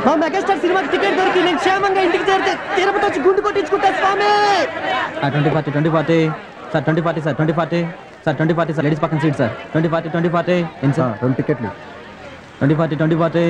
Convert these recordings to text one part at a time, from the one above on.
మా మెగాస్టార్ సినిమాకి టికెట్ దొరికి నేను క్షేమంగా ఇంటికి చేరితే తిరుపతి వచ్చి గుండు కొట్టించుకుంటా స్వామి. 2040 sir 2040 sir 2040 sir 2040 sir ladies పక్కన సీట్ సార్ 2040 ఏం సార్ 2 టికెట్లు 2040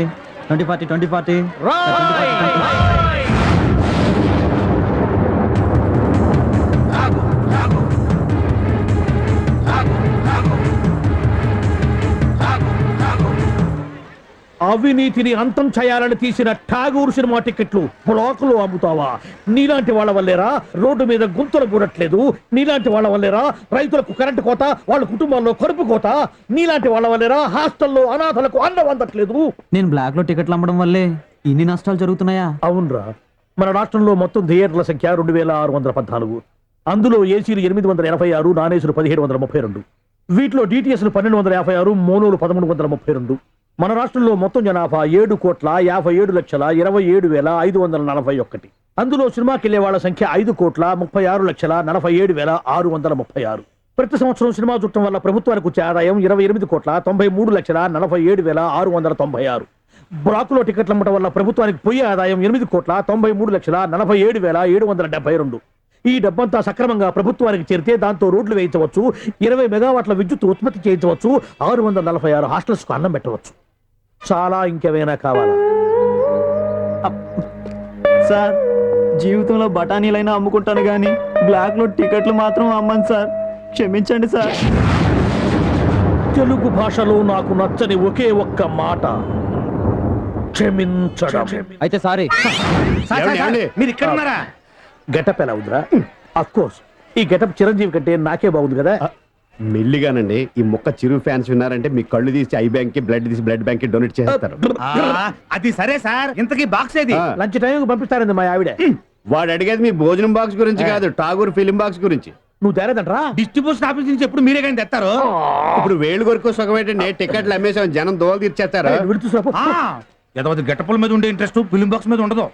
అవినీతిని అంతం చేయాలని తీసిన ఠాగూర్ సినిమా టికెట్లు బ్లాకులు అమ్ముతావా? నీలాంటి వాళ్ళ వల్లేరా రోడ్డు మీద గుంతలు కూడట్లేదు, నీలాంటి వాళ్ళ వల్లేరా రైతులకు కరెంటు కోత, వాళ్ళ కుటుంబాల్లో కరుపు కోత, నీలాంటి వాళ్ళ వల్లేరా హాస్టల్లో అనాథలకు అన్నం అందట్లేదు. నేను బ్లాక్ లో టికెట్లు అమ్మడం వల్లే ఇన్ని నష్టాలు జరుగుతున్నాయా? అవునరా, మన రాష్ట్రంలో మొత్తం థియేటర్ల సంఖ్య 2614. అందులో ఏసీలు 886, నాన్ ఏసీలు 1732. వీటిలో డిటిఎస్లు 1256, మోనోలు 1332. మన రాష్ట్రంలో మొత్తం జనాభా 7,27,27,541. అందులో సినిమాకి వెళ్లే వాళ్ళ సంఖ్య 5,36,47,636. ప్రతి సంవత్సరం సినిమా చూడటం వల్ల ప్రభుత్వానికి వచ్చే ఆదాయం 28,93,43,696. బ్లాకులో టికెట్లు అమ్మటం వల్ల ప్రభుత్వానికి పోయే ఆదాయం 8,93,47,772. ఈ డబ్బంతా సక్రమంగా ప్రభుత్వానికి చేరితే దాంతో రోడ్లు వేయించవచ్చు, 20 మెగావాట్ల విద్యుత్ ఉత్పత్తి చేయించవచ్చు, 646 హాస్టల్స్ కు అన్నం పెట్టవచ్చు. చాలా ఇంకేమైనా కావాలా? సార్ జీవితంలో బఠానీలైనా అమ్ముకుంటాను కానీ బ్లాక్ లో టికెట్లు మాత్రం అమ్మను సార్, క్షమించండి సార్. తెలుగు భాషలో నాకు నచ్చని ఒకే ఒక్క మాట క్షమించడం. అయితే సారీ. మీరు ఇక్కడ ఉన్నారా? గెటప్ ఎలా ఉందిరా? అఫ్ కోర్స్ ఈ గెటప్ చిరంజీవి కంటే నాకే బాగుంది కదా. మెల్లిగానండి, ఈ మొక్క చిరు ఫ్యాన్స్ విన్నారంటే మీ కళ్ళు తీసి ఐ బ్యాంక్ కి, బ్లడ్ తీసి బ్లడ్ బ్యాంక్ కి డొనేట్ చేస్తారు. అది సరే సార్, ఇంతకీ బాక్స్ ఏది? లంచ్ టైం పంపిస్తారండి మా ఆవిడ. వాడు అడిగేది మీ భోజనం బాక్స్ గురించి కాదు, ఠాగూర్ ఫిలిం బాక్స్ గురించి. నువ్వు తేలేదంట్రా? డిస్ట్రిబ్యూషన్ ఆఫీస్ నుంచి ఎప్పుడు మీరే కానీ తెస్తారు. ఇప్పుడు వేళ్ళు కొరకు సుఖమేటండి, టికెట్లు అమ్మేసాం, జనం దోలు తీర్చేస్తారు. ఎదవది గెటపుల మీద ఉండే ఇంట్రెస్ట్ ఫిలిం బాక్స్ మీద ఉండదు.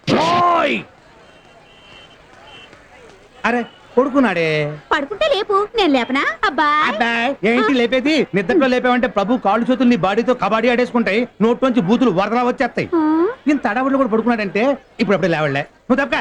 అరే కొడుకున్నాడే, పడుకుంటే లేపు, నేను లేపనా? అబ్బాయి ఏంటి లేపేది? నిద్రలో లేపావంటే ప్రభు కాళ్ళు చేతులు నీ బాడీతో కబాడీ ఆడేసుకుంటాయి, నోట్లోంచి బూతులు వరదలా వచ్చేస్తాయి. ఇంత అడవుల్లో కూడా పడుకున్నాడంటే ఇప్పుడు అప్పుడే లేవలే. నువ్వు తప్పక